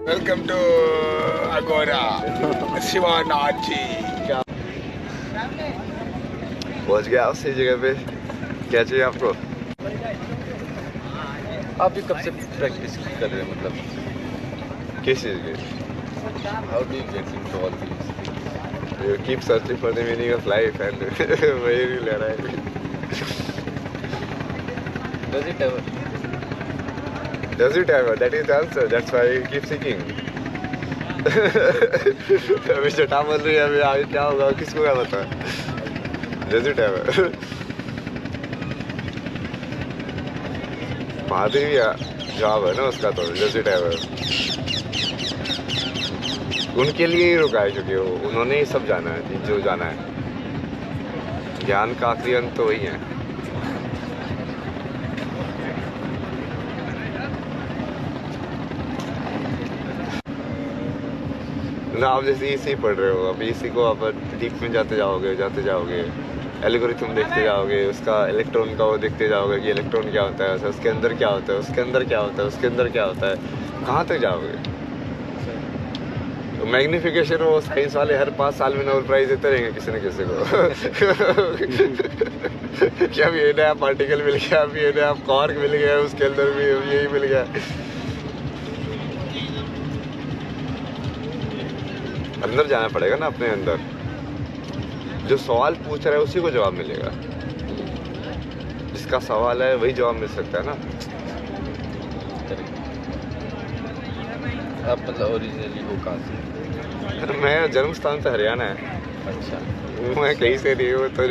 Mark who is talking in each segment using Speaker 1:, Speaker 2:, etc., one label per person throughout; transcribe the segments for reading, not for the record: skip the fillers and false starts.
Speaker 1: Welcome to अगोरा शिवानाथ जी।
Speaker 2: पहुंच गया उसी जगह पे। क्या चाहिए आपको?
Speaker 3: आप भी कब से प्रैक्टिस कर रहे हैं, मतलब
Speaker 2: किस चीज़ की?
Speaker 3: How do you get into all this?
Speaker 2: You keep searching for the meaning of life and वही नहीं ले रहा है।
Speaker 3: Does it ever?
Speaker 2: Does it ever? That is the answer. That's why you keep seeking. अभी जटा बोल रही है, अभी आगे क्या होगा किसको क्या पता? Does it ever? महादेवी जवाब है ना उसका, तो Does it ever? उनके लिए ही रुका है क्योंकि उन्होंने ही सब जाना है जो जाना है। ज्ञान का आखिरी अंत तो वही है। ना आप जैसे इसी पढ़ रहे हो, अब इसी को आप डीप में जाते जाओगे एल्गोरिथम देखते जाओगे, उसका इलेक्ट्रॉन का वो देखते जाओगे कि इलेक्ट्रॉन क्या होता है, उसके अंदर क्या होता है, उसके अंदर क्या होता है, उसके अंदर क्या होता है, कहाँ तक जाओगे? मैग्निफिकेशन वो साइंस वाले हर 5 साल में नोबेल प्राइज देते रहेंगे किसी न किसी को। क्या अभी ये नया पार्टिकल मिल गया, अभी ये नया क्वार्क मिल गया, उसके अंदर भी यही मिल गया। अंदर जाना पड़ेगा ना, अपने अंदर। जो सवाल पूछ रहा है उसी को जवाब मिलेगा, जिसका सवाल है वही जवाब मिल सकता है ना।
Speaker 3: आप मतलब ओरिजिनली हो कहाँ से?
Speaker 2: मैं जन्म स्थान तो हरियाणा है।
Speaker 3: अच्छा,
Speaker 2: मैं कहीं से नहीं हूँ, तो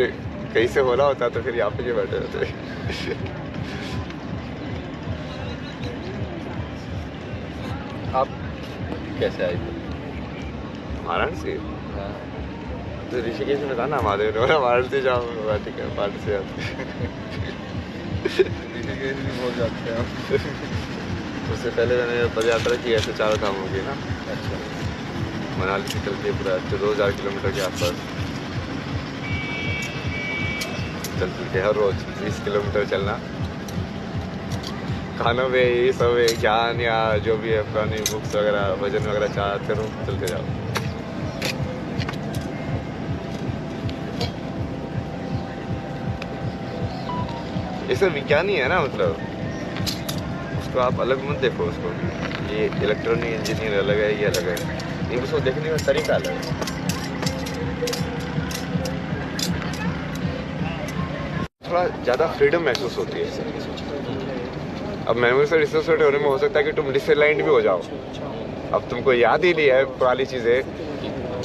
Speaker 2: कहीं से होना होता तो फिर यहाँ पे क्यों बैठे होते।
Speaker 3: आप कैसे आए थे?
Speaker 2: वाराणसी
Speaker 3: हाँ।
Speaker 2: तो ऋषिकेश में था ना महादेव ने बोला वाराणसी जाओ, ठीक है वाराणसी जाते।
Speaker 3: ऋषिकेश भी बहुत जाते हैं आप।
Speaker 2: उससे पहले मैंने पदयात्रा की ऐसे 4 धामों की ना।
Speaker 3: अच्छा,
Speaker 2: मनाली से चल के पूरा 2000 किलोमीटर के आसपास चल के हर रोज 20 किलोमीटर चलना। खानों में ये सब है, ज्ञान या जो भी है पुरानी बुक्स वगैरह भजन वगैरह चाहते रहो, चलते जाओ। ये सब विज्ञान ही है ना, मतलब उसको आप अलग मत देखो। उसको ये इलेक्ट्रॉनिक इंजीनियर अलग है, ये अलग है, इनको देखने का तरीका अलग है। थोड़ा ज़्यादा फ्रीडम महसूस होती है। अब मेमोरी से डिसोसिएट होने में हो सकता है कि तुम डिसअलाइंड भी हो जाओ। अब तुमको याद ही नहीं है पुरानी चीज़ें,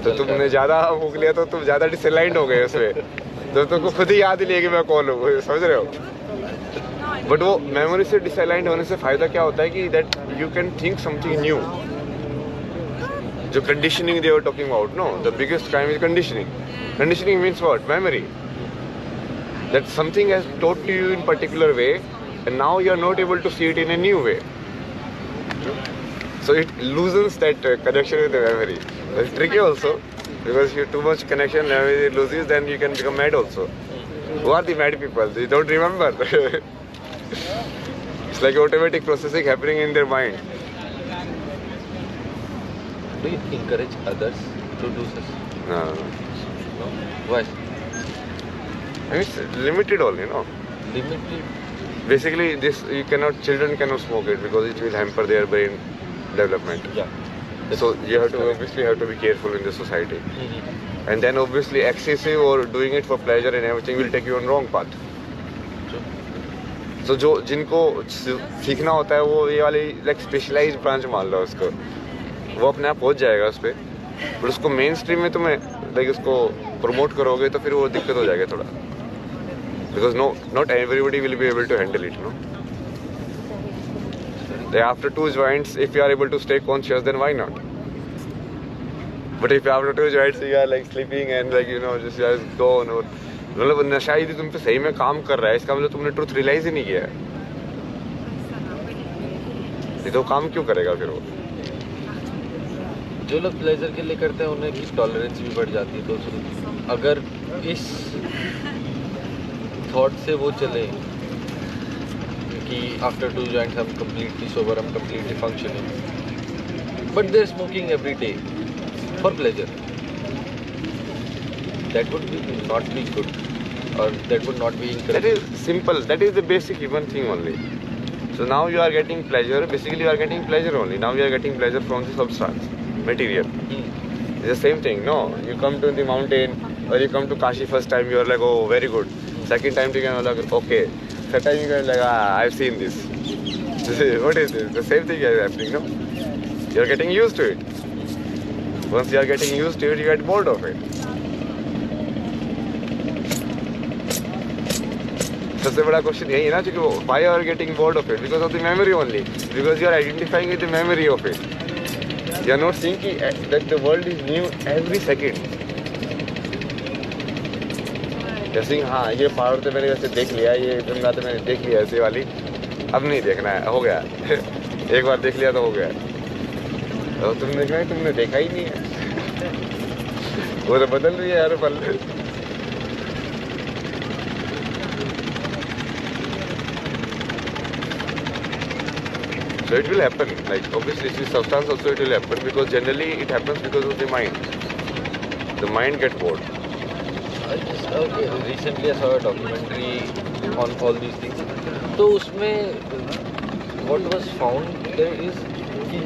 Speaker 2: तो तुमने ज़्यादा भूख लिया तो तुम ज़्यादा डिसअलाइंड हो गए उसमें, तो तुमको खुद ही याद ही नहीं है कि मैं कौन हूँ, समझ रहे हो? बट वो मेमोरी से डिसअलाइंड होने से फ़ायदा क्या होता है कि that you can think something new. जो conditioning they were talking about, no, the biggest crime is conditioning. Conditioning means what? Memory. That something has taught to you in particular way and now you are not able to see it in a new way, so it loosens that connection with the memory. It's tricky also, because if you too much connection memory loses, then you can become mad also. Who are the mad people? They don't remember. It's like automatic processing happening in their mind.
Speaker 3: do you encourage others to do such?
Speaker 2: No.
Speaker 3: Why?
Speaker 2: It's limited only, no?
Speaker 3: Limited.
Speaker 2: Basically this children cannot smoke it because it will hamper their brain development.
Speaker 3: Yeah.
Speaker 2: So you have to obviously be careful in the society. And then obviously excessive or doing it for pleasure and everything will take you on wrong path. So जो जिनको सीखना होता है वो ये वाली like specialized branch मान लो उसको, वो अपने आप पहुंच जाएगा उस पर। बट उसको मेन स्ट्रीम में तुम्हें like उसको प्रमोट करोगे तो फिर वो दिक्कत हो जाएगा थोड़ा, because not everybody will be able to handle it, no? After 2 joints, if you are able to stay conscious, then why not? But if after 2 joints you are like sleeping and like just gone, और मतलब नशा यदि तुम पे सही में काम कर रहा है, इसका मतलब तुमने ट्रुथ रियलाइज ही नहीं किया है। ये तो काम क्यों करेगा फिर वो?
Speaker 3: जो लोग प्लेजर के लिए करते हैं उन्हें की टॉलरेंस भी बढ़ जाती है, तो अगर इस थॉट से वो चले कि आफ्टर 2 joints हम कम्प्लीटली सोबर, हम completely functioning, but they're smoking every day for pleasure. That would not be good, or that would not be
Speaker 2: That
Speaker 3: encouraged.
Speaker 2: is simple. That is the basic human thing only. So now you are getting pleasure. Basically, you are getting pleasure only. Now you are getting pleasure from the substance, material. It's the same thing. No, you come to the mountain or you come to Kashi first time. You are like, oh, very good. Second time you are like, okay. Third time you are like, ah, I've seen this. What is this? The same thing is happening. No, you are getting used to it. Once you are getting used to it, you get bored of it. सबसे बड़ा question यही है ना, क्योंकि why you are getting bored of it? Because of the memory only. Because you are identifying with the memory of it. You are not seeing that the world is new every second. जैसे हाँ ये पहाड़ तो मैंने वैसे देख लिया, ये गंगा तो मैंने देख लिया ऐसे वाली, अब नहीं देखना है, हो गया। एक बार देख लिया तो हो गया। और तुम देखना है, तुमने देखा ही नहीं है। वो तो बदल रही है हर पल। So it will happen, like obviously this substance also it will happen, because generally it happens because of the mind. The mind gets bored.
Speaker 3: Recently I saw a documentary on all these things. तो उसमें what was found there is कि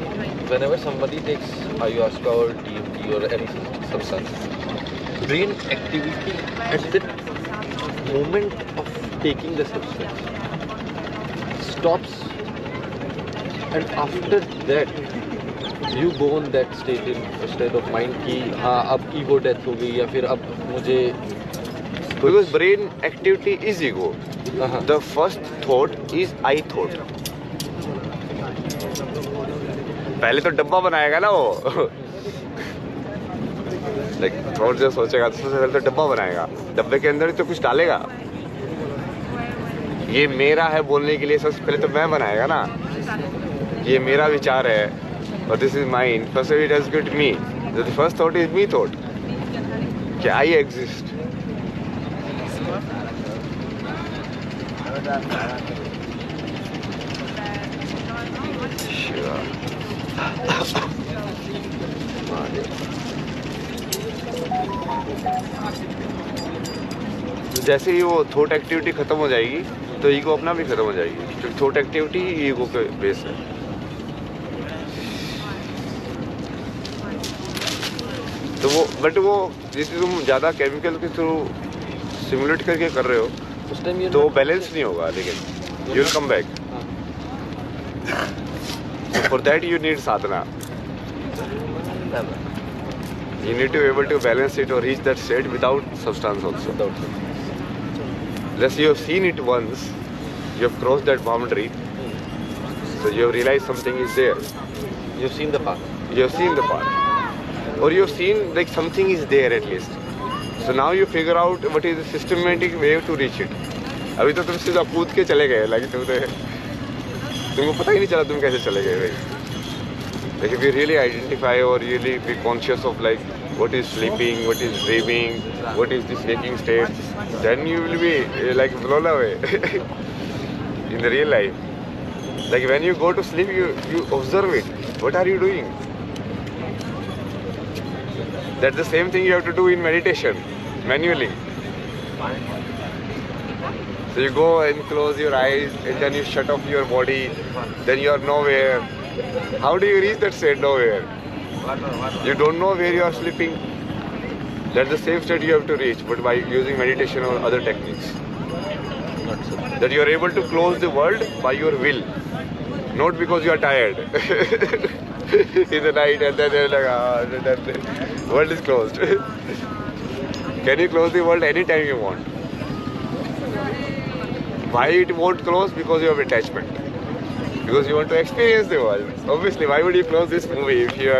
Speaker 3: whenever somebody takes ayahuasca or DMT or any substance, brain activity at the moment of taking the substance stops. And after that, you go on that state of mind कि हाँ अब ego death हो गई या फिर अब मुझे
Speaker 2: Because brain activity is ego. The first thought is I thought. पहले तो डब्बा बनाएगा ना वो। Like थॉट जो सोचेगा तो सबसे पहले तो डब्बा बनाएगा, डब्बे के अंदर ही तो कुछ डालेगा। ये मेरा है बोलने के लिए सबसे पहले तो मैं बनाएगा ना, ये मेरा विचार है और this is mine. First it has get me, the first thought is me thought कि आई एग्जिस्ट। जैसे ही वो थॉट एक्टिविटी खत्म हो जाएगी तो ईगो अपना भी खत्म हो जाएगी, क्योंकि थॉट एक्टिविटी ही ईगो के बेस है। तो वो बट वो जिसे तुम ज़्यादा केमिकल के थ्रू सिमुलेट करके कर रहे हो
Speaker 3: उस टाइम
Speaker 2: तो बैलेंस नहीं होगा, लेकिन you will come back. For that you need Sadhana, you need to be able to balance it or reach that state without substance also. Unless you have seen it once, you have crossed that boundary, so you have realized something is there.
Speaker 3: You've seen the path.
Speaker 2: You have seen the path, or you have seen like something is there at least. So now you figure out what is the systematic way to reach it. अभी तो तुम सीधा कूद के चले गए, like तुमको पता ही नहीं चला तुम कैसे चले गए भाई। Like if you really identify or really be conscious of like what is sleeping, what is dreaming, what is this waking state, then you will be like blown away in the real life. Like when you go to sleep, you observe it. What are you doing? That's the same thing you have to do in meditation, manually. So you go and close your eyes and then you shut off your body, then you are nowhere. How do you reach that state? Nowhere. You don't know where you are sleeping. That's the same state you have to reach, but by using meditation or other techniques. That you are able to close the world by your will, not because you are tired in the night and then you're like, then the world is closed. Can you close the world anytime you want? Why it won't close? Because you have attachment. Because you want to experience the world. Obviously, why would you close this movie if you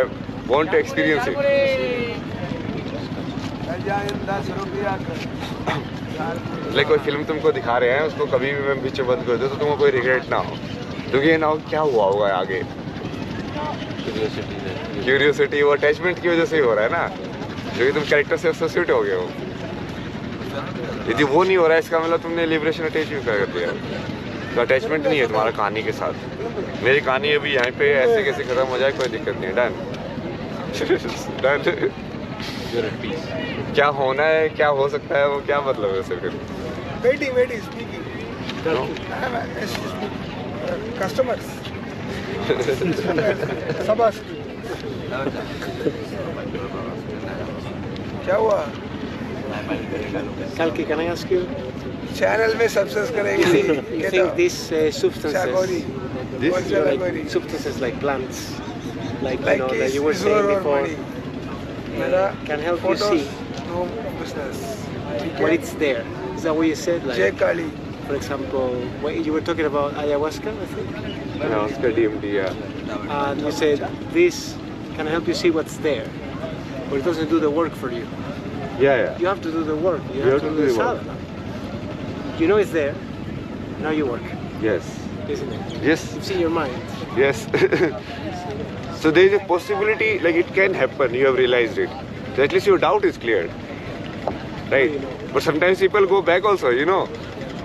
Speaker 2: want to experience it? Like कोई film तुमको दिखा रहे हैं, उसको कभी भी मैं पीछे बंद कर दूं तो तुमको कोई रिग्रेट ना हो, क्योंकि ये ना हो क्या हुआ होगा आगे। क्यूरियोसिटी वो अटैचमेंट की वजह से ही हो रहा है ना, क्योंकि तुम कैरेक्टर से एसोसिएट हो गए हो। यदि वो नहीं हो रहा है इसका मतलब तुमने लिबरेशन अटैच भी कर दिया। तो अटैचमेंट नहीं है तुम्हारा कहानी के साथ। मेरी कहानी अभी यहाँ पे ऐसे कैसे खत्म हो जाए कोई दिक्कत नहीं है, done done.
Speaker 3: You're at peace.
Speaker 2: क्या होना है क्या हो सकता है वो क्या मतलब है उसे फिर?
Speaker 1: Waiting, speaking.
Speaker 2: No?
Speaker 1: Customers. Sabas. क्या हुआ?
Speaker 4: Kalki, can I ask you?
Speaker 1: Channel में सब्सक्राइब करेंगे।
Speaker 4: You think these substances,
Speaker 1: This
Speaker 4: substances like plants, like you
Speaker 1: like
Speaker 4: know that you were
Speaker 1: is
Speaker 4: saying
Speaker 1: or
Speaker 4: before,
Speaker 1: money. मेरा
Speaker 4: can help you
Speaker 1: photos,
Speaker 4: see
Speaker 1: no business.
Speaker 4: when it's there. Is that what you said?
Speaker 1: Jay
Speaker 4: Like,
Speaker 1: Kali.
Speaker 4: for example, when you were talking about ayahuasca, I think,
Speaker 2: No, उसका DMT, yeah.
Speaker 4: and you said this can help you see what's there, but it doesn't do the work for you.
Speaker 2: Yeah, yeah.
Speaker 4: You have to do the work. You have to do the sadhana. You know it's there. Now you work,
Speaker 2: Yes.
Speaker 4: isn't it?
Speaker 2: Yes.
Speaker 4: It's in your mind.
Speaker 2: Yes. So there is a possibility, like it can happen. You have realized it. So at least your doubt is cleared, right? But sometimes people go back also. You know,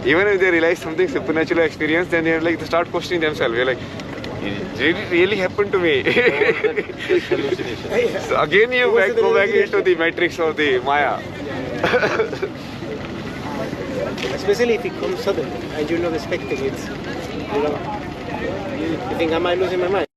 Speaker 2: even if they realize something supernatural experience, then they're like they start questioning themselves. They're like, it really happened to me.
Speaker 3: Hallucination.
Speaker 2: So again, you
Speaker 4: Was it
Speaker 2: go
Speaker 4: an
Speaker 2: back
Speaker 4: hallucination?
Speaker 2: into the matrix of the Maya.
Speaker 4: Especially if it comes suddenly and you're not expecting it. You know, you think, am I losing my mind?